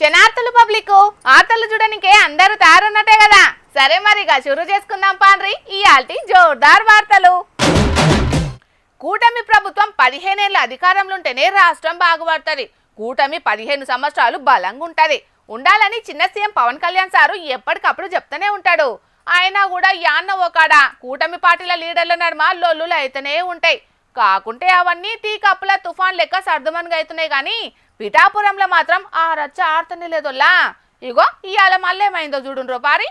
శనార్థులు public ఆర్తలు చూడనికే అందరూ తయారున్నట్టే కదా. సరే మరిగా షురు చేసుకుందాం పాండ్రి ఇయాల్టి జోర్దార్ వార్తలు. కూటమి ప్రభుత్వం 15 ఏళ్ల అధికారంలో ఉంటేనే రాష్ట్రం బాగుపడుతుంది. కూటమి 15 సంవత్సరాలు బలంగా ఉంటది ఉండాలని చిన్న సీఎం పవన్ కళ్యాణ్ సారు ఎప్పటికప్పుడు చెప్తూనే ఉంటాడు. అయినా కూడా యాన్న ఒకడ కూటమి పార్టీల లీడర్ల నడుమ లొల్లులు అయితేనే ఉంటాయి. కాకుంటే అవన్నీ టీ కప్పుల తుఫాన్ లెక్క సర్దుమనుగా అవుతున్నాయి కానీ పిఠాపురంలో మాత్రం ఆ రచ్చ ఆడుతూనే లేదోల్లా. ఇగో ఇవాళ మళ్ళీ ఏమైందో చూడుండ్రో పారి.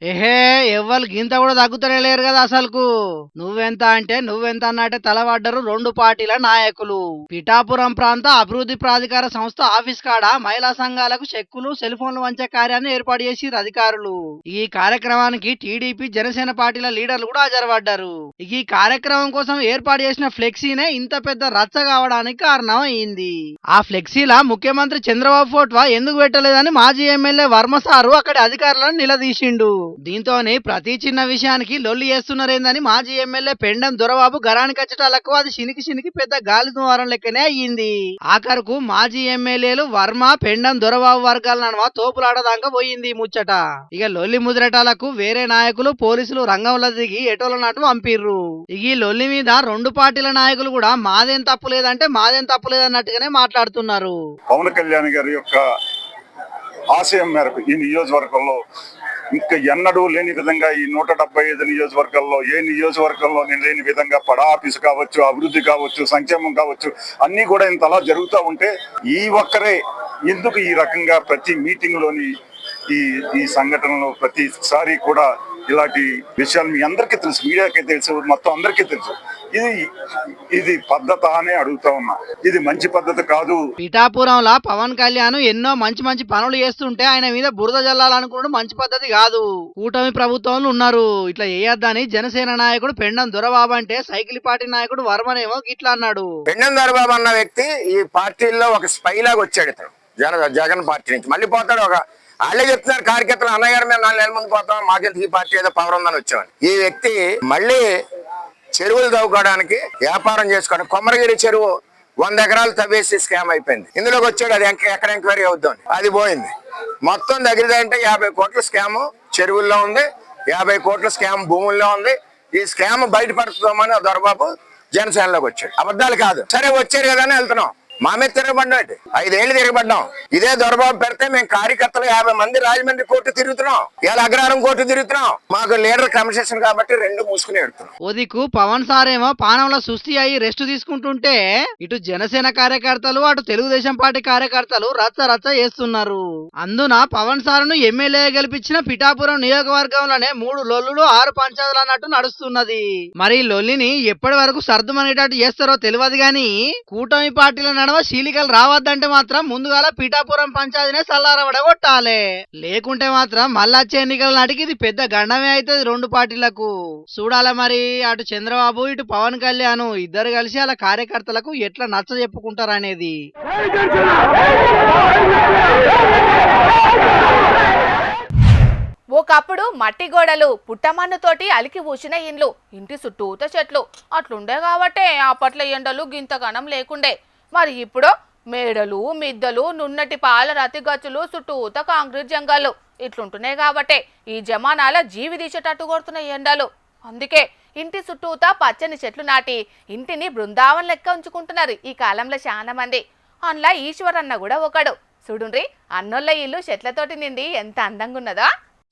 ఏహే ఎవ్వరు గింత కూడా తగ్గుతూనే లేరు కదా. అసలుకు నువ్వెంత అంటే నువ్వెంత అన్నట్టే తలబడ్డరు రెండు పార్టీల నాయకులు. పిఠాపురం ప్రాంత అభివృద్ధి ప్రాధికార సంస్థ ఆఫీస్ కాడ మహిళా సంఘాలకు చెక్కులు సెల్ ఫోన్లు వంచే కార్యాన్ని ఏర్పాటు చేసిరు అధికారులు. ఈ కార్యక్రమానికి టీడీపీ జనసేన పార్టీల లీడర్లు కూడా హాజరుపడ్డారు. ఈ కార్యక్రమం కోసం ఏర్పాటు చేసిన ఫ్లెక్సీనే ఇంత పెద్ద రచ్చ కావడానికి కారణం అయింది. ఆ ఫ్లెక్సీలా ముఖ్యమంత్రి చంద్రబాబు ఫోటో ఎందుకు పెట్టలేదని మాజీ ఎమ్మెల్యే వర్మ సారు అక్కడి అధికారులను నిలదీసిండు. దీంతోనే ప్రతి చిన్న విషయానికి లొల్లి చేస్తున్నారేందని మాజీ ఎమ్మెల్యే పెండం దొరబాబు గరానికి వచ్చేటాలకు అది శినికి పెద్ద గాలి దుమారం లెక్కనే అయ్యింది. ఆఖరుకు మాజీ ఎమ్మెల్యేలు వర్మ పెండం దొరబాబు వర్గాల నడుమ తోపులాడదాకా పోయింది ముచ్చట. ఇక లొల్లి ముద్రటాలకు వేరే నాయకులు పోలీసులు రంగంలో దిగి ఎటోల నాటు పంపిర్రు. ఈ లొల్లి మీద రెండు పార్టీల నాయకులు కూడా మాదేం తప్పులేదంటే మాదేం తప్పులేదన్నట్టుగానే మాట్లాడుతున్నారు. పవన్ కళ్యాణ్ గారి యొక్క ఆశయం మేరకు ఈ నియోజకవర్గంలో ఇంకా ఎన్నడూ లేని విధంగా ఈ 175 నియోజకవర్గాల్లో ఏ నియోజకవర్గంలో లేని విధంగా పడా ఆఫీసు కావచ్చు, అభివృద్ధి కావచ్చు, సంక్షేమం కావచ్చు, అన్ని కూడా ఇంతలా జరుగుతూ ఉంటే ఈ ఒక్కరే ఎందుకు ఈ రకంగా ప్రతి మీటింగ్ లోని ఈ సంఘటనలో ప్రతిసారి కూడా ఇలాంటి విషయాలు మీ అందరికీ తెలుసు, మీడియాకి తెలుసు, మొత్తం అందరికీ తెలుసు. ఇది పద్ధతి అనే అడుగుతా ఉన్నా. ఇది మంచి పద్ధతి కాదు. పిఠాపురంలో పవన్ కళ్యాణ్ ఎన్నో మంచి పనులు చేస్తుంటే ఆయన మీద బురద జల్లాలనుకోవడం మంచి పద్ధతి కాదు. కూటమి ప్రభుత్వంలో ఉన్నారు ఇట్లా చేయొద్దని జనసేన నాయకుడు పెండం దొరబాబు అంటే సైకిల్ పార్టీ నాయకుడు వర్మనేమో ఇట్లా అన్నాడు. పెండం దొరబాబు అన్న వ్యక్తి ఈ పార్టీల్లో ఒక స్పై లాగా వచ్చాడు. ఇతను జగన్ పార్టీ నుంచి మళ్ళీ పోతాడు. వాళ్ళే చెప్తున్నారు కార్యకర్తలు, అన్నగారు మేము 4 నెలల ముందు పోతాం, మాకెంత ఈ పార్టీ ఏదో పవర్ ఉందని వచ్చామని. ఈ వ్యక్తి మళ్ళీ చెరువులు తవ్వుకోవడానికి వ్యాపారం చేసుకోవడానికి కొమరగిరి చెరువు 100 ఎకరాలు తవ్వేసి స్కామ్ అయిపోయింది. ఇందులోకి వచ్చాడు. అది ఎక్కడ ఎంక్వైరీ అవుద్దాం, అది పోయింది. మొత్తం దగ్గరదంటే 50 కోట్ల స్కామ్ చెరువుల్లో ఉంది, 50 కోట్ల స్కామ్ భూముల్లో ఉంది. ఈ స్కామ్ బయటపడుతుందామని దొరబాబు జనసేనలోకి వచ్చాడు. అబద్ధాలు కాదు. సరే వచ్చారు కదా అని వెళ్తున్నాం. మా మీద తిరగబడ్డాం. 5 ఏళ్ళు తిరగబడ్డాం. ఇదే దొరబాబు పెడితే మేము కార్యకర్తలు 50 మంది రాజమండ్రి కోర్టు తిరుగుతున్నాం, ఇలా అగ్రహారం కోర్టు తిరుగుతున్నాం. మాకు లీడర్ క్రమశిక్షణ కాబట్టి 2 మూసుకుని ఎడుతున్నాం. ఓదికు పవన్ సారేమో పానంలో సుస్థి అయ్యి రెస్ట్ తీసుకుంటుంటే ఇటు జనసేన కార్యకర్తలు అటు తెలుగుదేశం పార్టీ కార్యకర్తలు రచ్చ చేస్తున్నారు. అందున పవన్ సారును ఎమ్మెల్యే గెలిపించిన పిఠాపురం నియోజకవర్గంలోనే 3 లొల్లులు 6 పంచాయతీలు అన్నట్టు నడుస్తున్నది. మరి లొల్లిని ఎప్పటి వరకు సర్దుమనేటట్టు చేస్తారో తెలియదు గాని కూటమి పార్టీల శీలికలు రావద్దంటే మాత్రం ముందుగాల పిఠాపురం పంచాయతీనే సల్లారబడగొట్టాలి. లేకుంటే మాత్రం మళ్ళొచ్చే ఎన్నికల నాటికి ఇది పెద్ద గండమే అవుతుంది రెండు పార్టీలకు. చూడాల మరి అటు చంద్రబాబు ఇటు పవన్ కళ్యాణ్ ఇద్దరు కలిసి అలా కార్యకర్తలకు ఎట్లా నచ్చ చెప్పుకుంటారనేది. ఒకప్పుడు మట్టి గోడలు పుట్టమన్నుతోటి అలికి పూసిన ఇండ్లు, ఇంటి చుట్టూత చెట్లు అట్లుండే కాబట్టే అప్పట్లో ఎండలు గింతగనం లేకుండే. మరి ఇప్పుడు మేడలు మిద్దలు నున్నటి పాల రతి గచ్చులు చుట్టూత కాంక్రీట్ జంగాలు ఇట్లుంటున్నాయి కాబట్టే ఈ జమానాల జీవి తీసేటట్టు కొడుతున్నాయి ఎండలు. అందుకే ఇంటి చుట్టూత పచ్చని చెట్లు నాటి ఇంటిని బృందావనం లెక్క ఉంచుకుంటున్నారు ఈ కాలంలో చాలా మంది. అందులో ఈశ్వరన్న కూడా ఒకడు. చూడుండ్రి అన్నోళ్ళ ఇల్లు చెట్లతోటి నిండి ఎంత అందంగా ఉన్నదో.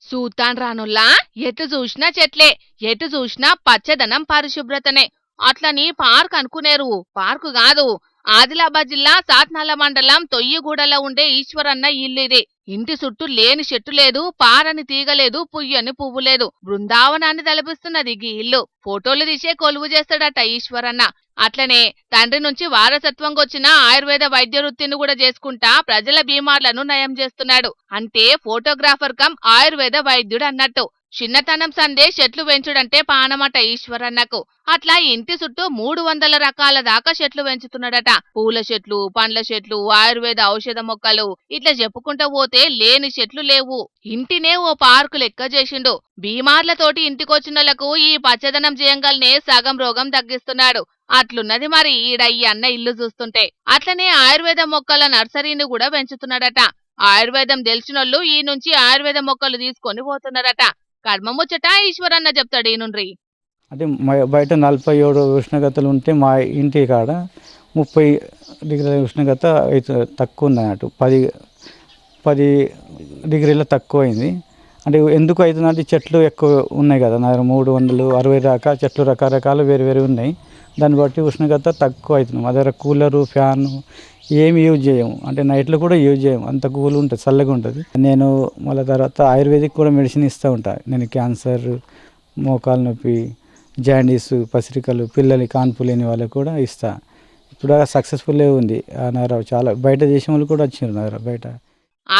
సూతాన్ రానుల్లా ఎటు చూసినా చెట్లే, ఎటు చూసినా పచ్చదనం పరిశుభ్రతనే. అట్లని పార్క్ అనుకునేరు, పార్కు కాదు. ఆదిలాబాద్ జిల్లా సాత్నాల మండలం తొయ్యగూడలో ఉండే ఈశ్వరన్న ఇల్లు ఇది. ఇంటి చుట్టూ లేని చెట్టు లేదు, పారని తీగలేదు, పుయ్యని పువ్వు లేదు. బృందావనాన్ని తలపిస్తున్నది ఈ ఇల్లు. ఫోటోలు తీసే కొలువు చేస్తాడట ఈశ్వరన్న. అట్లనే తండ్రి నుంచి వారసత్వంగా వచ్చిన ఆయుర్వేద వైద్య వృత్తిని కూడా చేసుకుంటా ప్రజల బీమార్లను నయం చేస్తున్నాడు. అంటే ఫోటోగ్రాఫర్ కమ్ ఆయుర్వేద వైద్యుడు అన్నట్టు. చిన్నతనం సందే చెట్లు పెంచుడంటే పానమట ఈశ్వరన్నకు. అట్లా ఇంటి చుట్టూ 300 రకాల దాకా చెట్లు పెంచుతున్నాడట. పూల చెట్లు, పండ్ల చెట్లు, ఆయుర్వేద ఔషధ మొక్కలు ఇట్లా చెప్పుకుంటూ పోతే పోతే లేని చెట్లు లేవు. ఇంటినే ఓ పార్కు లెక్క చేసిండు. బీమార్లతోటి ఇంటికొచ్చినోళ్లకు ఈ పచ్చదనం చేయంగాల్నే సగం రోగం తగ్గిస్తున్నాడు. అట్లున్నది మరి ఈడ ఈ అన్న ఇల్లు చూస్తుంటే. అట్లనే ఆయుర్వేద మొక్కల నర్సరీని కూడా పెంచుతున్నాడట. ఆయుర్వేదం తెలిసినోళ్ళు ఈ నుంచి ఆయుర్వేద మొక్కలు తీసుకొని పోతున్నారట. కర్మ ముచ్చట ఈశ్వరన్న చెప్తాడు ఈ నుండ్రి. అంటే బయట 47 ఉష్ణోగ్రతలు ఉంటే మా ఇంటి కాడ 30 డిగ్రీల ఉష్ణోగ్రత తక్కువ ఉంది అన్నట్టు. 10 డిగ్రీల తక్కువ అయింది. అంటే ఎందుకు అవుతుందంటే చెట్లు ఎక్కువ ఉన్నాయి కదా, నా 360 దాకా చెట్లు రకరకాలు వేరు వేరు ఉన్నాయి. దాన్ని బట్టి ఉష్ణోగ్రత తక్కువ అవుతుంది. మా దగ్గర కూలరు, ఫ్యాను ఏమి యూజ్ చేయము. అంటే నైట్లో కూడా యూజ్ చేయము. అంత కూల్ ఉంటుంది, చల్లగా ఉంటుంది. నేను మళ్ళీ తర్వాత ఆయుర్వేదిక్ కూడా మెడిసిన్ ఇస్తూ ఉంటాను. నేను క్యాన్సర్, మోకాలు నొప్పి, జాండీస్, పసిరికలు, పిల్లలు కాన్పు లేని వాళ్ళకి కూడా ఇస్తా. ఇప్పుడు సక్సెస్ఫుల్లే ఉంది. నా చాలా బయట దేశం వాళ్ళు కూడా వచ్చారు నా దగ్గర బయట.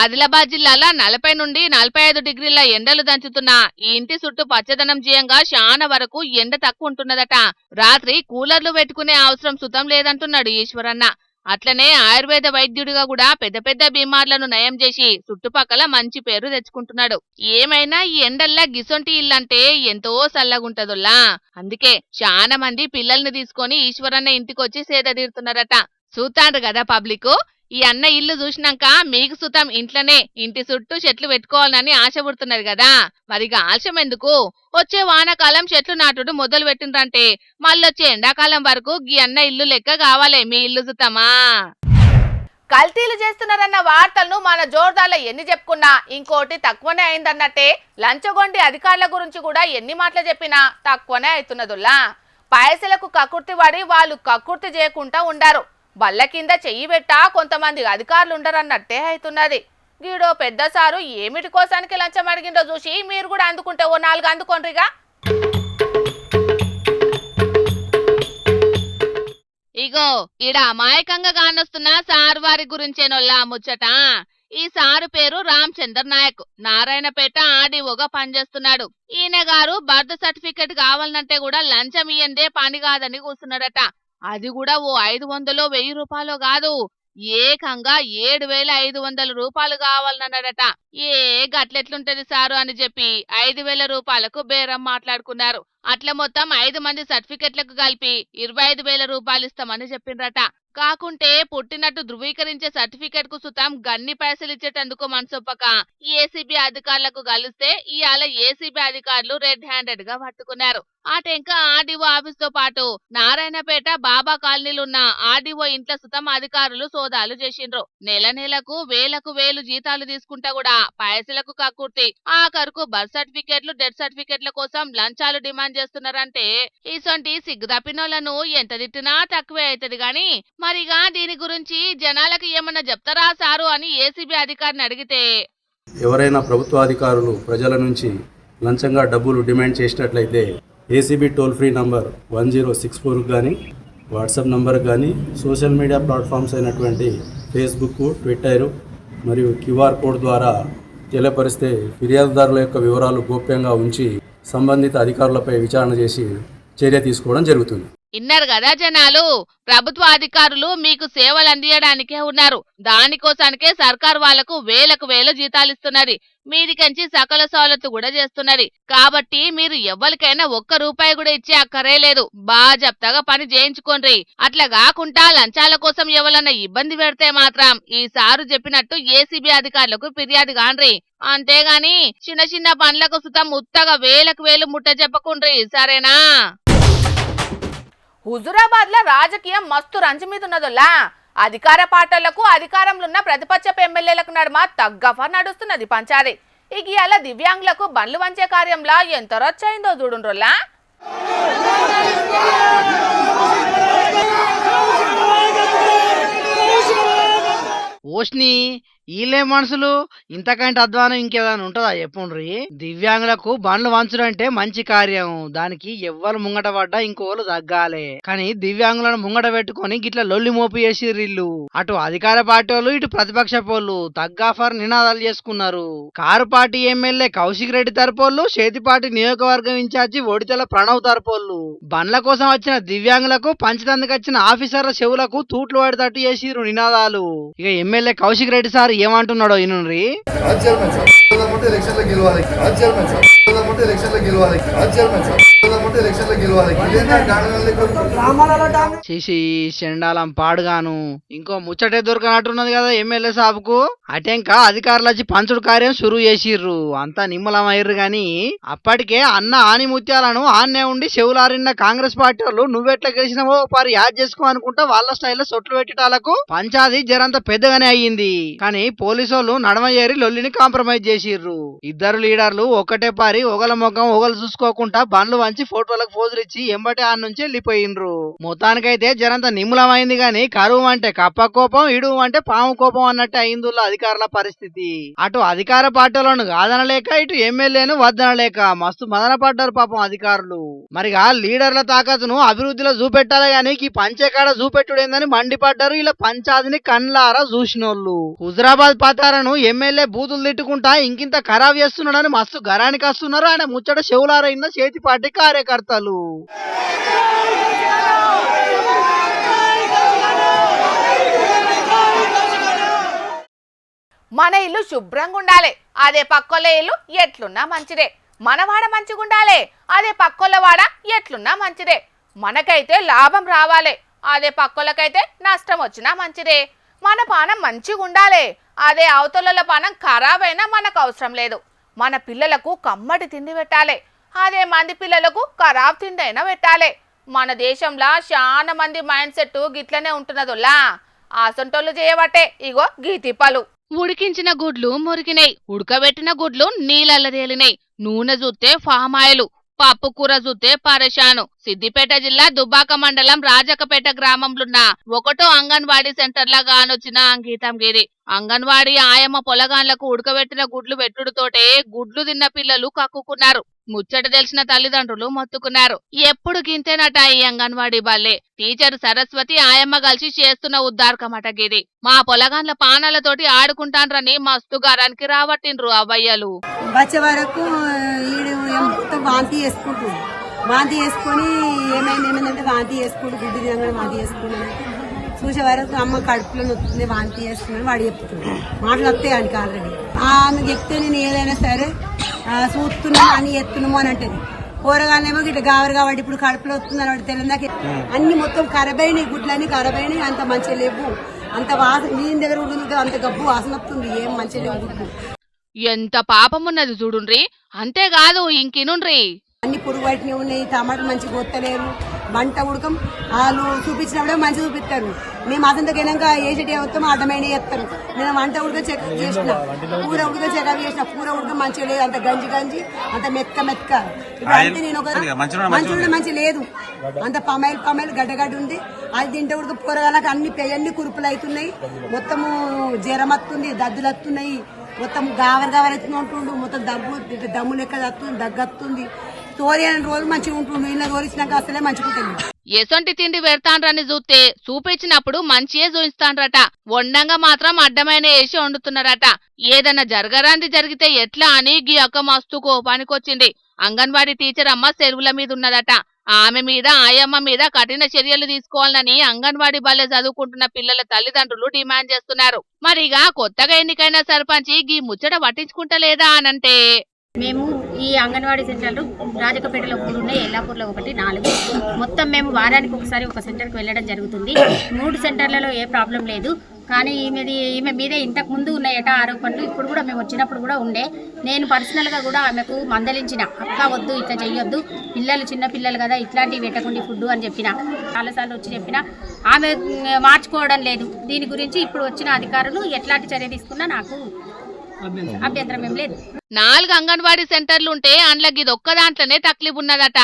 ఆదిలాబాద్ జిల్లాలో 40 నుండి 45 డిగ్రీల ఎండలు దంచుతున్నా ఈ ఇంటి చుట్టూ పచ్చదనం జీయంగా చాలా వరకు ఎండ తక్కువ ఉంటున్నదట. రాత్రి కూలర్లు పెట్టుకునే అవసరం సుతం లేదంటున్నాడు ఈశ్వరన్న. అట్లనే ఆయుర్వేద వైద్యుడిగా కూడా పెద్ద పెద్ద బీమార్లను నయం చేసి చుట్టుపక్కల మంచి పేరు తెచ్చుకుంటున్నాడు. ఏమైనా ఈ ఎండల్లా గిసొంటి ఇల్లంటే ఎంతో చల్లగుంటదొల్లా. అందుకే చాలా మంది పిల్లల్ని తీసుకొని ఈశ్వరన్న ఇంటికొచ్చి సేద తీరుతున్నారట. చూస్తాండ్రు కదా పబ్లిక్. ఈ అన్న ఇల్లు చూసినాక మీకు సుతం ఇంట్లోనే ఇంటి చుట్టూ చెట్లు పెట్టుకోవాలని ఆశ పుడుతున్నది కదా. మరిగా ఆలస్యం ఎందుకు? వచ్చే వానాకాలం చెట్లు నాటుడు మొదలు పెట్టిండ్రంటే మళ్ళొచ్చే ఎండాకాలం వరకు గీ అన్న ఇల్లు లెక్క కావాలే మీ ఇల్లు సుతమా. కల్తీలు చేస్తున్నారన్న వార్తలను మన జోర్దార్లో ఎన్ని చెప్పుకున్నా ఇంకోటి తక్కువనే అయిందన్నట్టే లంచగొండి అధికారుల గురించి కూడా ఎన్ని మాటలు చెప్పినా తక్కువనే అవుతున్నదుల్లా. పైసలకు కక్కుర్తి పడి వాళ్ళు కక్కుర్తి చేయకుండా ఉండారు. బల్ల కింద చెయ్యి పెట్టా కొంతమంది అధికారులు ఉండరన్నట్టే అవుతున్నది. గీడో పెద్ద సారు ఏమిటి కోసానికి లంచం అడిగిందో చూసి మీరు కూడా అందుకుంటే ఓ 4 అందుకోండిగా. ఇగో ఈడ అమాయకంగా కానొస్తున్న సారు వారి గురించేనొల్లా ముచ్చట. ఈ సారు పేరు రామచందర్ నాయక్. నారాయణపేట ఆర్డీఓగా పనిచేస్తున్నాడు. ఈయన గారు బర్త్ సర్టిఫికెట్ కావాలంటే కూడా లంచం ఇయ్యందే పని కాదని కూర్చున్నాడట. అది కూడా ఓ 500 1000 రూపాయలు కాదు, ఏకంగా 7500 రూపాయలు కావాలన్నాడట. గట్లెట్లుంటది సారు అని చెప్పి 5000 రూపాయలకు బేరం మాట్లాడుకున్నారు. అట్లా మొత్తం 5 మంది సర్టిఫికెట్లకు కలిపి 25000 రూపాయలు ఇస్తామని చెప్పిండ్రట. కాకుంటే పుట్టినట్టు ధృవీకరించే సర్టిఫికెట్ కు సుతం గన్ని పైసలు ఇచ్చేటందుకు మనసొప్పక ఏసీబీ అధికారులకు కలిస్తే ఇవాళ ఏసీబీ అధికారులు రెడ్ హ్యాండెడ్ గా పట్టుకున్నారు. అటెంక ఆర్డీఓ ఆఫీస్ తో పాటు నారాయణపేట బాబా కాలనీలున్న ఆర్డీఓ ఇంట్లో సుతం అధికారులు సోదాలు చేసిండ్రు. నెలకు వేలు జీతాలు తీసుకుంటా కూడా పైసలకు కక్కుర్తి, ఆఖరుకు బర్త్ సర్టిఫికెట్లు, డెత్ సర్టిఫికెట్ల కోసం లంచాలు డిమాండ్ చేస్తున్నారంటే ఇసొంటి సిగ్గుదప్పినోళ్లను ఎంత తిట్టినా తక్కువే అవుతుంది గాని మరిగా దీని గురించి జనాలకు ఏమన్నా చెప్తారా సారు అని ఏసీబీ అధికారిని అడిగితే, ఎవరైనా ప్రభుత్వ అధికారులు ప్రజల నుంచి లంచంగా డబ్బులు డిమాండ్ చేసినట్లయితే ఏసీబీ టోల్ ఫ్రీ నంబర్ 1064 కానీ వాట్సాప్ నంబర్ కానీ సోషల్ మీడియా ప్లాట్ఫామ్స్ అయినటువంటి ఫేస్బుక్, ట్విట్టర్ మరియు క్యూఆర్ కోడ్ ద్వారా తెలియపరిస్తే ఫిర్యాదుదారుల యొక్క వివరాలు గోప్యంగా ఉంచి సంబంధిత అధికారులపై విచారణ చేసి చర్య తీసుకోవడం జరుగుతుంది. ఇన్నారు కదా జనాలు, ప్రభుత్వ అధికారులు మీకు సేవలు అందియడానికే ఉన్నారు. దానికోసానికే సర్కార్ వాళ్లకు వేలు జీతాలు ఇస్తున్నది. మీదికంచి సకల సవలత్తు కూడా చేస్తున్నది. కాబట్టి మీరు ఎవరికైనా 1 రూపాయి కూడా ఇచ్చే అక్కరే లేదు. బాజప్తగా పని చేయించుకోండి. అట్లా కాకుండా లంచాల కోసం ఎవరన్నా ఇబ్బంది పెడితే మాత్రం ఈ సారు చెప్పినట్టు ఏసీబీ అధికారులకు ఫిర్యాదు కాండ్రి. అంతేగాని చిన్న పనులకు సుతం ఉత్తగా వేలు ముట్ట చెప్పకుండ్రి, సరేనా? హుజురాబాద్ లో రాజకీయం మస్తు రంజు మీద ఉన్నదోలా. అధికార పార్టీలకు అధికారంలో ఉన్న ప్రతిపక్ష ఎమ్మెల్యేలకు నడుమ తగ్గఫా నడుస్తున్నది పంచాది. ఇవాళ దివ్యాంగులకు బండ్లు వంచే కార్యంలో ఎంత రచ్చయిందో చూడుండ్రోలా. ఓష్ని వీళ్ళే మనుషులు, ఇంతకంటే అధ్వానం ఇంకేదైనా ఉంటుందా చెప్పుండ్రి. దివ్యాంగులకు బండ్లు వంచుడంటే మంచి కార్యం, దానికి ఎవ్వరు ముంగట పడ్డా ఇంకోళ్ళు తగ్గాలే. కానీ దివ్యాంగులను ముంగట పెట్టుకొని గిట్ల లొల్లి మోపు చేసిర్రు. అటు అధికార పార్టీ వాళ్ళు, ఇటు ప్రతిపక్ష పోళ్ళు తగ్గాఫర్ నినాదాలు చేసుకున్నారు. Car party MLA Kaushik Reddy తరపోళ్ళు, చేతిపాటి నియోజకవర్గం ఇన్ఛార్జి ఒడితల ప్రణవ్ తరపోళ్ళు బండ్ల కోసం వచ్చిన దివ్యాంగులకు పంచదందుకు వచ్చిన ఆఫీసర్ల చెవులకు తూట్లు పడేటట్టు చేసిర్రు నినాదాలు. ఇక ఎమ్మెల్యే కౌశిక్ రెడ్డి సార్ మరి ఏమంటున్నాడో ఇనుండ్రి. చేసి చెండాలం పాడుగాను. ఇంకో ముచ్చటే దొరకనట్టున్నది కదా ఎమ్మెల్యే సాబుకు. అటెంక అధికారులు వచ్చి పంచుడు కార్యం షురు చేసిర్రు. అంతా నిమ్మలమయ్యారు గాని అప్పటికే అన్న ఆనిముత్యాలను ఆన్నే ఉండి చెవులారిన్న కాంగ్రెస్ పార్టీ వాళ్ళు నువ్వెట్లా గెలిచినావో పారి యాడ్ చేసుకో అనుకుంటా వాళ్ళ స్టైల్లో సొట్లు పెట్టేటాలకు పంచాది జరంత పెద్దగానే అయ్యింది. కానీ పోలీసు వాళ్ళు నడమ చేరి లొల్లిని కాంప్రమైజ్ చేసిర్రు. ఇద్దరు లీడర్లు ఒకటే పారి ఒకల ముఖం ఒకలు చూసుకోకుండా బండ్లు వంచి ఫోటోలకు పోజులు ఇచ్చి ఎంబటే ఆ నుంచి వెళ్ళిపోయిండ్రు. మొత్తానికైతే జరంత నిమ్మలమైంది గాని కరువు అంటే కప్ప కోపం, ఇడువు అంటే పాము కోపం అన్నట్టు అయిందుల్లో అధికారుల పరిస్థితి. అటు అధికార పార్టీలను కాదనలేక ఇటు ఎమ్మెల్యేను వద్దనలేక మస్తు మదన పడ్డారు పాపం అధికారులు. మరిగా లీడర్ల తాకతును అభివృద్ధిలో చూపెట్టాలి గాని ఈ పంచేకాడ చూపెట్టుడేందని మండిపడ్డారు ఇలా పంచాదిని కండ్లారా చూసినోళ్ళు. హుజరాబాద్ పతారను ఎమ్మెల్యే బూతులు తిట్టుకుంటా ఇంకింత ఖరాబ్ చేస్తున్నాడని మస్తు గరానికి వస్తున్నారు ఆయన ముచ్చట చెవులారైన చేతి పార్టీ కార్యకర్తలు. మన ఇల్లు శుభ్రంగా ఉండాలి, అదే పక్కోళ్ళ ఇల్లు ఎట్లున్నా మంచిదే. మనవాడ మంచిగుండాలి, అదే పక్కోళ్ళ వాడ ఎట్లున్నా మంచిదే. మనకైతే లాభం రావాలి, అదే పక్కోళ్ళకైతే నష్టం వచ్చినా మంచిదే. మన పానం మంచిగా ఉండాలి, అదే అవతల పానం ఖరాబ్ అయినా మనకు అవసరం లేదు. మన పిల్లలకు కమ్మటి తిండి పెట్టాలి, అదే మంది పిల్లలకు ఖరాబ్ తిండి అయినా పెట్టాలి. మన దేశంలో చాలా మంది మైండ్ సెట్ గిట్లనే ఉంటున్నదిలా. ఆసంటోళ్ళు చేయబట్టే ఇగో గీ తిప్పలు. ఉడికించిన గుడ్లు మురికినాయి, ఉడకబెట్టిన గుడ్లు నీళ్ళల్ల తేలినాయి. నూనె చూస్తే ఫామాయిలు, పప్పు కూర చూస్తే పరేషాను. సిద్దిపేట జిల్లా దుబ్బాక మండలం రాజకపేట గ్రామంలోన్న ఒకటో అంగన్వాడీ సెంటర్లా గానొచ్చిన అంకితం గిరి. అంగన్వాడీ ఆయమ్మ పొలగాన్లకు ఉడకబెట్టిన గుడ్లు పెట్టుడుతోటే గుడ్లు తిన్న పిల్లలు కక్కుకున్నారు. ముచ్చట తెలిసిన తల్లిదండ్రులు మొత్తుకున్నారు. ఎప్పుడు గింతేనట ఈ అంగన్వాడీ బల్లే. టీచర్ సరస్వతి ఆయమ్మ కలిసి చేస్తున్న ఉద్దార్కమట గిరి. మా పొలగాన్ల పానాలతోటి ఆడుకుంటాన్రని మస్తు గారానికి రావట్టిండ్రు అవ్వయ్యలు. వచ్చే వరకు ఈడు వాంతి చేసుకుంటుంది, వాంతి చేసుకొని ఏమైందంటే వాంతి చేసుకుంటూ గుడ్డు తినగానే వాంతి చేసుకున్నాను. చూసే వరకు అమ్మ కడుపులో నొత్తుంది, వాంతి చేస్తున్నాను వాడు చెప్తున్నాడు. మాటలు వస్తాయి ఆయనకి ఆల్రెడీ. ఆమె చెప్తే నేను ఏదైనా సరే చూస్తున్నాను అని ఎత్తున్నాము అని అంటది. కూరగాయలేమో గిట్ట గావరు కాబట్టి ఇప్పుడు కడుపులో వస్తుందని వాడు తెలియదాక అన్ని మొత్తం ఖరాబైనాయి, గుడ్లన్నీ ఖరాబైనాయి. అంత మంచిగా లేవు, అంత వాసన నీళ్ళ దగ్గర ఉంటుంది, అంత గబ్బు వాసన వస్తుంది. ఏం మంచిగా లేవు గుడ్లు. ఎంత పాపమున్నది చూడుండ్రి. అంతేకాదు ఇంకినుండ్రి, అన్ని పురుగు బయటనే ఉన్నాయి. టమాటాలు మంచిగా కొత్తలేరు, వంట ఉడకం. వాళ్ళు చూపించినప్పుడే మంచిగా చూపిస్తారు. మేము అదంతా గెలంగా ఏసటి వస్తాము అడ్డమైన చేస్తారు. నేను వంట ఉడక చెకప్ చేసిన, కూర ఉడక చెకప్ చేసిన, కూర ఉడక మంచిగా లేదు, అంత గంజి గంజి, అంత మెత్క మెత్క. ఇప్పుడు అంటే నేను ఒక మంచిగా మంచి లేదు, అంత పమైలు గడ్డగడ్డ ఉంది. అది తింటే ఉడక కూరగాయలకు అన్ని కురుపులు అవుతున్నాయి. మొత్తము జ్వరం వస్తుంది, దద్దులు వస్తున్నాయి, మొత్తం గావర్ ఎత్తుకుంటుండు, మొత్తం దమ్ము లెక్క వస్తుంది, దగ్గొస్తుంది. తోరి అనే రోజు మంచిగా ఉంటుండు, ఇలా తోరిచ్చినాక అసలే మంచిగా ఉంటుంది. ఎసొంటి తిండి పెడతాండ్రని చూస్తే చూపించినప్పుడు మంచియే చూయిస్తాండ్రట. వండంగా మాత్రం అడ్డమైన వేసి వండుతున్నారట. ఏదన్నా జరగరాంది జరిగితే ఎట్లా అని గీ అక్క మస్తు కోపానికొచ్చింది. అంగన్వాడీ టీచర్ అమ్మ సెలవుల మీద ఉన్నదట. ఆమె మీద ఆయమ్మ మీద కఠిన చర్యలు తీసుకోవాలని అంగన్వాడీ బల్లె చదువుకుంటున్న పిల్లల తల్లిదండ్రులు డిమాండ్ చేస్తున్నారు. మరిగా కొత్తగా ఎన్నికైన సర్పంచ్ గీ ముచ్చట పట్టించుకుంటలేదా అనంటే, మేము ఈ అంగన్వాడీ సెంటర్లు రాజకపేటలో 3 ఉన్నాయి, ఎల్లాపూర్లో 1, 4. మొత్తం మేము వారానికి ఒకసారి ఒక సెంటర్కి వెళ్ళడం జరుగుతుంది. 3 సెంటర్లలో ఏ ప్రాబ్లం లేదు. కానీ ఈమె మీద ఇంతకు ముందు ఉన్నాయట ఆరోపణలు. ఇప్పుడు కూడా మేము వచ్చినప్పుడు కూడా ఉండే. నేను పర్సనల్గా కూడా ఆమెకు మందలించిన, అక్క వద్దు ఇట్లా చెయ్యొద్దు, పిల్లలు చిన్న పిల్లలు కదా ఇట్లాంటివి పెట్టకుండా ఫుడ్ అని చెప్పిన. చాలాసార్లు వచ్చి చెప్పిన, ఆమె మార్చుకోవడం లేదు. దీని గురించి ఇప్పుడు వచ్చిన అధికారులు ఎట్లాంటి చర్య తీసుకున్నా నాకు అభ్యంతరం ఏం లేదు. 4 అంగన్వాడీ సెంటర్లుంటే అండ్లకి ఇదొక్క దాంట్లోనే తక్లీఫ్ ఉన్నదట.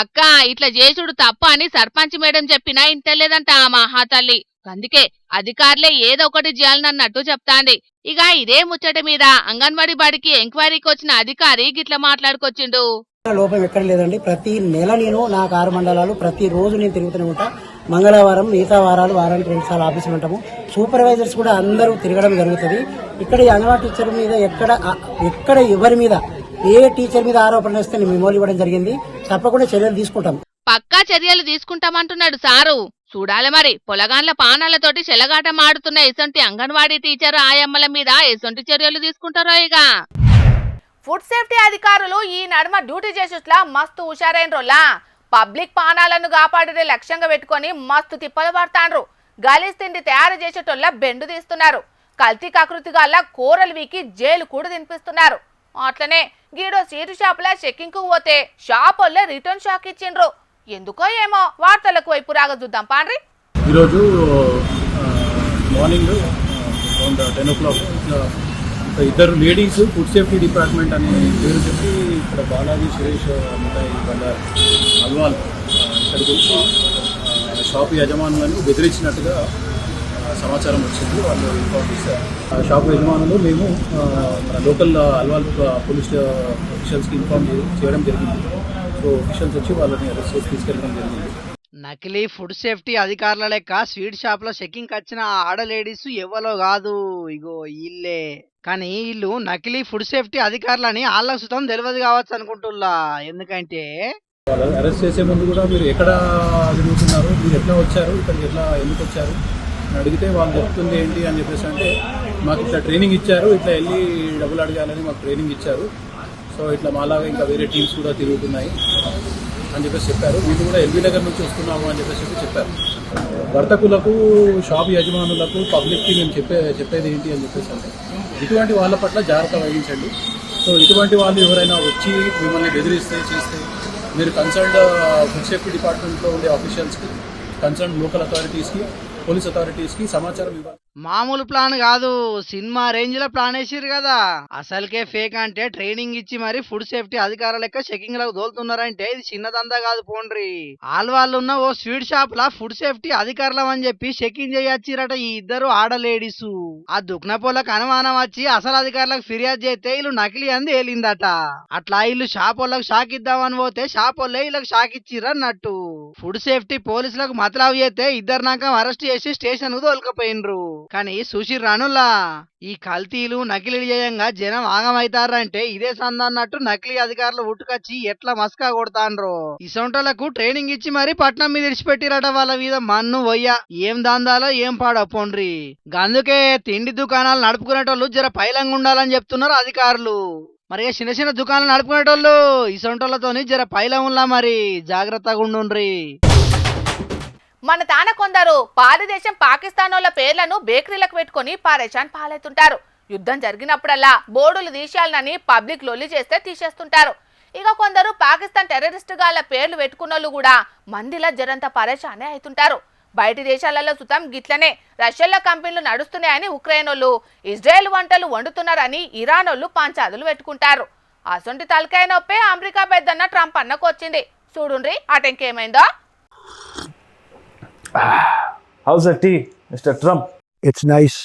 అక్క ఇట్లా చేసుడు తప్ప అని సర్పంచ్ మేడం చెప్పినా ఇంటలేదంట ఆ మహాతల్లి. అందుకే అధికారులే ఏదో ఒకటి చేయాలన్నట్టు చెప్తాంది. ఇక ఇదే ముచ్చట మీద అంగన్వాడీ బడికి ఎంక్వైరీకి వచ్చిన అధికారి గిట్లా మాట్లాడుకొచ్చిండు. లోపం ఎక్కడ లేదండి. ప్రతి నెల నేను నాకు 6 మండలాలు ప్రతి రోజు నేను తిరుగుతూనే ఉంటా. మంగళవారం మిగతా వారాలు వారానికి 2 సార్లు ఆఫీసులు ఉంటాము. సూపర్వైజర్స్ కూడా అందరూ తిరగడం జరుగుతుంది. ఇక్కడ ఈ అంగన్వాడీ టీచర్ మీద ఎక్కడ ఎవరి మీద ఏ టీచర్ మీద ఆరోపణలు వస్తే నేను మెమోలు ఇవ్వడం జరిగింది. తప్పకుండా చర్యలు తీసుకుంటాం. పక్కా చర్యలు తీసుకుంటామంటున్నాడు సారు. చూడాలి మరి పొలగాండ్ల పానాలతోటి చెలగాటం ఆడుతున్న ఎసొంటి అంగన్వాడీ టీచర్ ఆయమ్మల మీద ఎసొంటి చర్యలు తీసుకుంటారో ఇక. ఫుడ్ సేఫ్టీ అధికారులు ఈ నడుమ డ్యూటీ చేసేట్లా మస్తు హుషారైన రోలా. పబ్లిక్ పానాలను కాపాడే లక్ష్యంగా పెట్టుకొని మస్తు తిప్పలు పడతాండ్రు. గలీజ్ తిండి తయారు చేసేటోళ్ళ బెండు తీస్తున్నారు. కల్తీ కకృతి గల్ల కూరలు వీకి జైలు కూడా తినిపిస్తున్నారు. అట్లనే గీడో సీటు షాపుల చెక్కింగ్ కు పోతే షాప్ వాళ్ళే రిటర్న్ షాక్ ఇచ్చిండ్రు. ఎందుకో ఏమో వార్తలకు వైపు రాగా చూద్దాం పాండ్రి. ఈరోజు మార్నింగ్ అరౌండ్ 10 o'clock ఇద్దరు లేడీస్ ఫుడ్ సేఫ్టీ డిపార్ట్మెంట్ అనే పేరు చెప్పి ఇక్కడ బాలాజీ సురేష్ మిఠాయి బండారు అల్వాల్ ఇక్కడికి వచ్చి షాపు యజమానులను బెదిరించినట్టుగా సమాచారం వచ్చింది. వాళ్ళు ఇన్ఫార్మ్ చేశారు. షాపు యజమానులు మేము మన లోకల్ అల్వాల్ పోలీస్ ఆఫీషియల్స్కి ఇన్ఫార్మ్ చేయడం జరిగింది. సో ఆఫీషియల్స్ వచ్చి వాళ్ళని అరెస్ట్ చేసి తీసుకెళ్ళడం జరిగింది. నకిలీ ఫుడ్ సేఫ్టీ అధికారుల లెక్క స్వీట్ షాప్ లో చెక్కింగ్ వచ్చిన ఆడ లేడీస్ ఎవరో కాదు, ఇగో వీళ్ళే. కానీ వీళ్ళు నకిలీ ఫుడ్ సేఫ్టీ అధికారులని వాళ్ళకు సుతం తెలియదు కావచ్చు అనుకుంటున్నా. ఎందుకంటే వాళ్ళు అరెస్ట్ చేసే ముందు కూడా మీరు ఎక్కడ తిరుగుతున్నారు, మీరు ఎట్లా వచ్చారు, ఇక్కడికి ఎట్లా ఎందుకు వచ్చారు అని అడిగితే వాళ్ళు చెప్తుంది ఏంటి అని చెప్పేసి అంటే మాకు ఇట్లా ట్రైనింగ్ ఇచ్చారు, ఇట్లా వెళ్ళి డబ్బులు అడగాలని మాకు ట్రైనింగ్ ఇచ్చారు. సో ఇట్లా మాలాగా ఇంకా వేరే టీమ్స్ కూడా తిరుగుతున్నాయి అని చెప్పేసి చెప్పారు. వీళ్ళు కూడా ఎల్బీ నగర్ నుంచి వస్తున్నాము అని చెప్పేసి చెప్పారు. వర్తకులకు, షాప్ యజమానులకు, పబ్లిక్కి మేము చెప్పేది ఏంటి అని చెప్పేసి అంటే ఇటువంటి వాళ్ళ పట్ల జాగ్రత్త వహించండి. సో ఇటువంటి వాళ్ళు ఎవరైనా వచ్చి మిమ్మల్ని బెదిరిస్తే చేస్తే మీరు కన్సర్న్డ్ ఫుడ్ సేఫ్టీ డిపార్ట్మెంట్లో ఉండే ఆఫీషియల్స్కి, కన్సర్న్ లోకల్ అథారిటీస్కి, పోలీస్ అథారిటీస్కి సమాచారం ఇవ్వాలి. మామూలు ప్లాన్ కాదు, సినిమా రేంజ్ లో ప్లాన్ వేసిరు కదా. అసలుకే ఫేక్ అంటే ట్రైనింగ్ ఇచ్చి మరి ఫుడ్ సేఫ్టీ అధికారుల లెక్క చెకింగ్ లకు తోలుతున్నారంటే ఇది చిన్నదందా కాదు పోండ్రి. ఆల్వాళ్ళు ఉన్న ఓ స్వీట్ షాప్ లా ఫుడ్ సేఫ్టీ అధికారులం అని చెప్పి చెకింగ్ చేయొచ్చిరట ఈ ఇద్దరు ఆడ లేడీస్. ఆ దుక్నపోలకు అనుమానం వచ్చి అసలు అధికారులకు ఫిర్యాదు చేస్తే వీళ్ళు నకిలీ అంది ఏలిందట. అట్లా వీళ్ళు షాప్ వాళ్ళకు షాక్ ఇద్దామని పోతే షాప్ వాళ్ళే వీళ్ళకి షాక్ ఇచ్చిర్రు అన్నట్టు. ఫుడ్ సేఫ్టీ పోలీసులకు మతలావు చేస్తే ఇద్దరు నాక అరెస్ట్ చేసి స్టేషన్ కు తోలుకపోయినరు. కానీ సుశీ రానుల్లా ఈ కల్తీలు నకిలీ చేయంగా జనం ఆగమైతారంటే ఇదే సందన్నట్టు నకిలీ అధికారులు ఉట్టుకొచ్చి ఎట్లా మస్కా కొడతాండ్రో. ఇసొంటోళ్లకు ట్రైనింగ్ ఇచ్చి మరి పట్నం మీద ఇడిచిపెట్టిరట. వాళ్ళ మీద మన్ను వయ్య ఏం దాందాలో ఏం పాడో పోండ్రి. గందుకే తిండి దుకాణాలు నడుపుకునేటోళ్ళు జర పైలంగా ఉండాలని చెప్తున్నారు అధికారులు. మరి చిన్న చిన్న దుకాణాలు నడుపుకునేటోళ్ళు ఇసొంటోళ్లతోని జర పైలం ఉన్నా మరి జాగ్రత్తగా ఉండుండ్రి. మన తాన కొందరు పారదేశం పాకిస్తానోళ్ల పేర్లను బేకరీలకు పెట్టుకుని పారేషాన్ పాలవుతుంటారు. యుద్ధం జరిగినప్పుడల్లా బోర్డులు తీసేయాలని పబ్లిక్ లొల్లి చేస్తే తీసేస్తుంటారు. ఇక కొందరు పాకిస్తాన్ టెర్రరిస్ట్ గాళ్ళ పేర్లు పెట్టుకున్నోళ్ళు కూడా మందిలా జరంత పరేషానే అవుతుంటారు. బయటి దేశాలలో సుతం గిట్లనే రష్యాలో కంపెనీలు నడుస్తున్నాయని ఉక్రెయిన్ వాళ్ళు, ఇజ్రాయెల్ వంటలు వండుతున్నారని ఇరాన్ వాళ్ళు పంచాదులు పెట్టుకుంటారు. అసొంటి తలకాయ నొప్పే అమెరికా పెద్దన్న ట్రంప్ అన్నకు వచ్చింది. చూడుండ్రి అటెంకేమైందో. How's the tea, Mr. Trump? It's nice.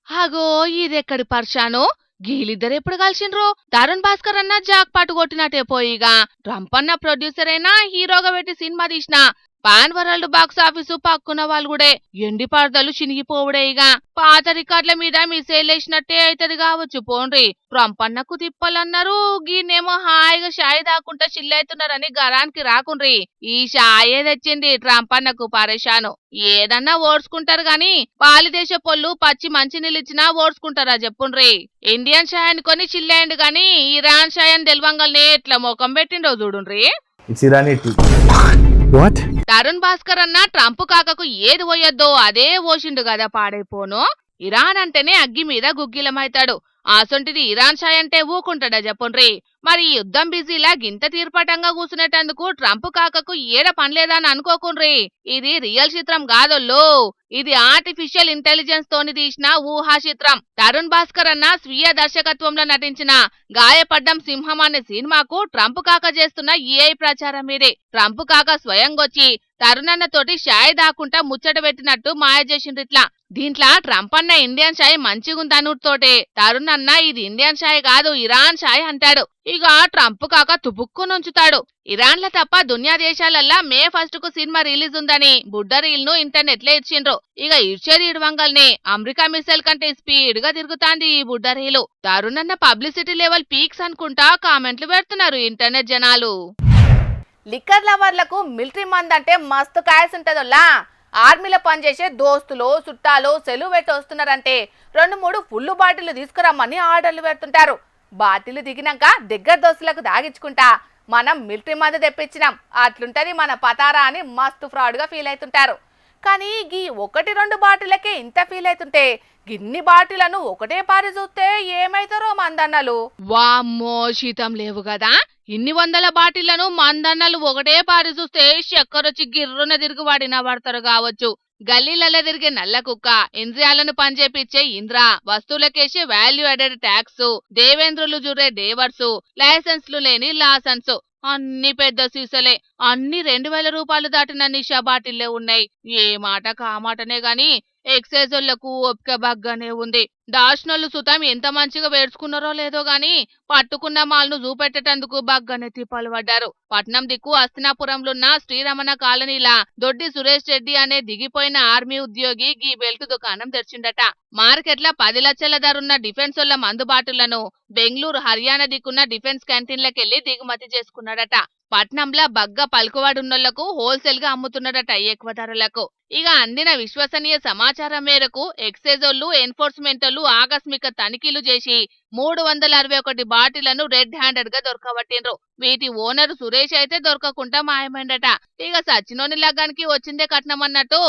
అగో ఇదెక్కడి పర్షాను. గీలిద్దరు ఎప్పుడు కలిసిండ్రు? తరుణ్ భాస్కర్ అన్న జాక్ పాటు కొట్టినట్టే పోయిగా. ట్రంప్ అన్న ప్రొడ్యూసర్ అయినా హీరోగా పెట్టి సినిమా తీసిన పాన్ వరల్డ్ బాక్స్ ఆఫీసు పక్కున్న వాళ్ళు కూడా ఎండి పరదలు చినిగిపోవుడే. ఇక పాత రికార్డుల మీద మీ సేలేసినట్టే అయితది కావచ్చు పోండ్రి. ట్రంప్ అన్నకు తిప్పలన్నారు, గీనేమో హాయిగా షాయి దాకుంటా చిల్లైతున్నారని గరానికి రాకుండ్రి. ఈ షాయే తెచ్చింది ట్రంప్ అన్నకు పరేషాను. ఏదన్నా ఓడ్చుకుంటారు గాని పాలిదేశ పొల్లు పచ్చి మంచి నిలిచినా ఓడ్చుకుంటారా చెప్పుండ్రి. ఇండియన్ షాయ్ అనుకొని చిల్లేయండు గాని ఇరాన్ షాయ్ అని తెలవంగల్నే ఎట్లా ముఖం పెట్టిండో చూడుండ్రి. It's Irani tea. What? Tarun Bhaskar అన్న ట్రంప్ కాకకు ఏది పోయొద్దో అదే పోసిండు కదా పాడైపోను. ఇరాన్ అంటేనే అగ్గి మీద గుగ్గిలమైతాడు. ఆసొంటిది ఇరాన్ షాయ్ అంటే ఊకుంటాడా చెప్పుండ్రి. మరి యుద్ధం బిజీలా గింత తీర్పటంగా కూసునేటందుకు ట్రంప్ కాకకు ఏడ పనిలేదా అని అనుకోకుండ్రి. ఇది రియల్ చిత్రం కాదోళ్ళు, ఇది ఆర్టిఫిషియల్ ఇంటెలిజెన్స్ తోని తీసిన ఊహా చిత్రం. తరుణ్ భాస్కర్ అన్న స్వీయ దర్శకత్వంలో నటించిన గాయపడ్డం సింహం అనే సినిమాకు ట్రంప్ కాక చేస్తున్న ఏఐ ప్రచారం మీదే. ట్రంప్ కాక స్వయంగొచ్చి తరుణన్న తోటి షాయ్ దాకుంటా ముచ్చట పెట్టినట్టు మాయ చేసిండ్రిట్లా. దీంట్లో ట్రంప్ అన్న ఇండియన్ షాయ్ మంచిగుందనుతోటే తరుణ్ అన్న ఇది ఇండియన్ షాయ్ కాదు ఇరాన్ షాయ్ అంటాడు. ఇక ట్రంప్ కాక తుపుక్కు నుంచుతాడు. ఇరాన్ల తప్ప దునియా దేశాలల్లా May 1 కు సినిమా రిలీజ్ ఉందని బుడ్డ రీల్ ను ఇంటర్నెట్ లో ఇచ్చిండ్రు. ఇక ఇడ్చేది ఇడవంగల్నే అమెరికా మిసైల్ కంటే స్పీడ్ గా తిరుగుతాంది ఈ బుడ్డ రీలు. తరుణ్ అన్న పబ్లిసిటీ లెవెల్ పీక్స్ అనుకుంటా కామెంట్లు పెడుతున్నారు ఇంటర్నెట్ జనాలు. లిక్కర్ లవర్లకు మిలిటరీ మంది అంటే మస్తు కాయస్ ఉంటదోలా. ఆర్మీలో పనిచేసే దోస్తులు చుట్టాలు సెలవు పెట్టి వస్తున్నారంటే 2-3 ఫుల్ బాటిల్ తీసుకురమ్మని ఆర్డర్లు పెడుతుంటారు. బాటిల్ దిగినాక దగ్గర దోస్తులకు దాగించుకుంటా మనం మిలిటరీ మంది తెప్పించినాం అట్లుంటది మన పతారా అని మస్తు ఫ్రాడ్గా ఫీల్ అవుతుంటారు. కానీ గీ 1-2 బాటిలకే ఇంత ఫీల్ అవుతుంటే గిన్ని బాటిలను ఒకటే పారి చూస్తే ఏమైతారో మందన్నలు. వామ్మో శీతం లేవు కదా, ఇన్ని వందల బాటిళ్లను మందన్నలు ఒకటే పారి చూస్తే చక్కరొచ్చి గిర్రున తిరిగి వాడిన పడతారు కావచ్చు. గల్లీలలో తిరిగే నల్ల కుక్క, ఇంద్రియాలను పనిచేపించే ఇంద్ర, వస్తువులకేసే వాల్యూ యాడెడ్ ట్యాక్స్, దేవేంద్రులు జురే డేవర్సు, లైసెన్స్లు లేని లాసెన్స్, అన్ని పెద్ద సీసలే. అన్ని 2000 రూపాయలు దాటిన నిషా బాటిల్లే ఉన్నాయి. ఏ మాట కామాటనే గాని ఎక్సైజోళ్లకు ఓపిక బగ్గనే ఉంది. దాష్నోళ్ళు సుతం ఎంత మంచిగా వేడ్చుకున్నారో లేదో గాని పట్టుకున్న మాల్ను చూపెట్టేటందుకు బగ్గనే తిప్పలు పడ్డారు. పట్నం దిక్కు అస్తినాపురంలోన్న శ్రీరమణ కాలనీలా దొడ్డి సురేష్ రెడ్డి అనే దిగిపోయిన ఆర్మీ ఉద్యోగి గీ బెల్ట్ దుకాణం తెరిచిండట. మార్కెట్ల 10 లక్షల ధరున్న డిఫెన్స్ వల్ల మందుబాటులను బెంగళూరు హర్యానా దిక్కున్న డిఫెన్స్ క్యాంటీన్లకెళ్లి దిగుమతి చేసుకున్నాడట. పట్నంలో బగ్గ పలుకువాడున్నోళ్లకు హోల్సేల్ గా అమ్ముతున్నాడట ఎక్కువ ధరలకు. ఇక అందిన విశ్వసనీయ సమాచారం మేరకు ఎక్సైజోళ్లు ఎన్ఫోర్స్మెంటోళ్లు ఆకస్మిక తనిఖీలు చేసి 361 బాటిళ్లను రెడ్ హ్యాండెడ్ గా దొరకబట్టిండ్రు. వీటి ఓనరు సురేష్ అయితే దొరకకుండా మాయమైందట. ఇక సచ్చినోని లగ్గానికి వచ్చిందే కట్నమన్నట్టు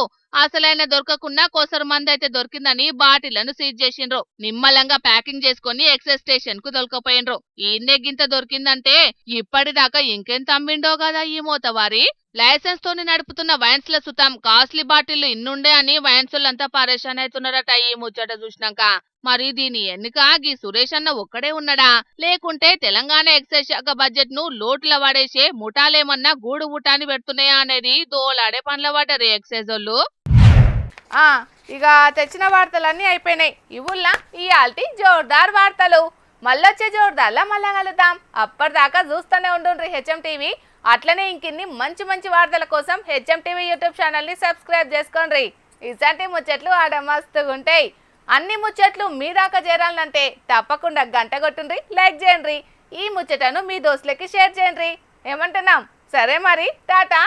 అసలైన దొరకకుండా కోసరు మంది అయితే దొరికిందని బాటిళ్లను సీజ్ చేసిండ్రు. నిమ్మలంగా ప్యాకింగ్ చేసుకుని ఎక్సైజ్ స్టేషన్ కు దొరకపోయిండ్రు. ఈయన్నే గింత దొరికిందంటే ఇప్పటిదాకా ఇంకెంత అమ్మిండో కదా ఈ మోతవారి. లైసెన్స్ తోని నడుపుతున్న వైన్స్ ల సుతం కాస్ట్లీ బాటిళ్లు ఇన్నుండే అని వైన్సులంతా పరేషాన్ అవుతున్నారట ఈ ముచ్చట చూసినాక. మరి దీని ఎన్నిక గీ సురేష్ అన్న ఒక్కడే ఉన్నాడా, లేకుంటే తెలంగాణ ఎక్సైజ్ శాఖ బడ్జెట్ ను లోటుల వాడేసే ముఠాలేమన్నా గూడు ఊటాని పెడుతున్నాయా అనేది దోలాడే పనుల పడ్డారు ఎక్సైజోళ్ళు. ఇక తెచ్చిన వార్తలన్నీ అయిపోయినాయి. ఇవుల్లా ఇయాల్టి జోర్దార్ వార్తలు. మళ్ళొచ్చే జోర్దార్లా మళ్ళా కలుద్దాం. అప్పటిదాకా చూస్తూనే ఉండుండ్రి హెచ్ఎం టీవీ. అట్లనే ఇంకిన్ని మంచి మంచి వార్తల కోసం హెచ్ఎం టీవీ యూట్యూబ్ ఛానల్ని సబ్స్క్రైబ్ చేసుకోండి. ఇలాంటి ముచ్చట్లు ఆడ మస్తుగుంటాయి. అన్ని ముచ్చట్లు మీ దాకా చేరాలంటే తప్పకుండా గంట కొట్టుండ్రి, లైక్ చేయండి. ఈ ముచ్చటను మీ దోస్తులకి షేర్ చేయండి. ఏమంటున్నాం? సరే మరి, టాటా.